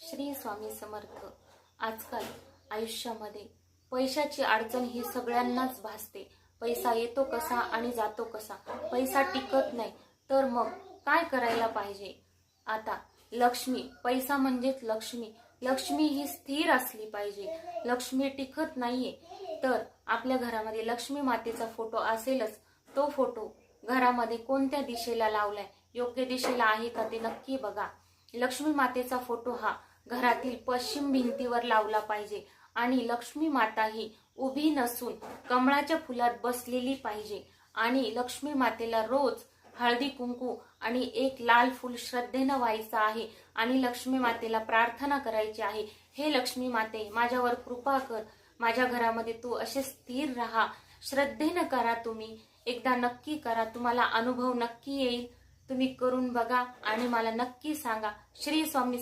श्री स्वामी समर्थ। आजकाल आयुष्यामध्ये पैशाची अडचण ही सगळ्यांनाच भासते। पैसा येतो कसा आणि जातो कसा, पैसा टिकत नाही तर मग काय करायला पाहिजे। आता लक्ष्मी, पैसा म्हणजेच लक्ष्मी, लक्ष्मी ही स्थिर असली पाहिजे। लक्ष्मी टिकत नाहीये तर आपल्या घरामध्ये लक्ष्मी मातेचा फोटो असेलच, तो फोटो घरामध्ये कोणत्या दिशेला लावलाय, योग्य दिशेला आहे का ते नक्की बघा। लक्ष्मी मातेचा फोटो हा घरातील पश्चिम भिंतीवर लावला पाहिजे आणि लक्ष्मी माता ही उभी नसून कमळाच्या फुलात बसलेली पाहिजे आणि लक्ष्मी मातेला रोज हळदी कुंकू आणि एक लाल फूल श्रद्धेने व्हायचं आहे आणि लक्ष्मी मातेला प्रार्थना करायची आहे, हे लक्ष्मी माते माझ्यावर कृपा कर, माझ्या घरामध्ये तू असे स्थिर राहा। श्रद्धेने करा, तुम्ही एकदा नक्की करा, तुम्हाला अनुभव नक्की येईल। तुम्ही करून बघा आणि मला नक्की सांगा। श्री स्वामी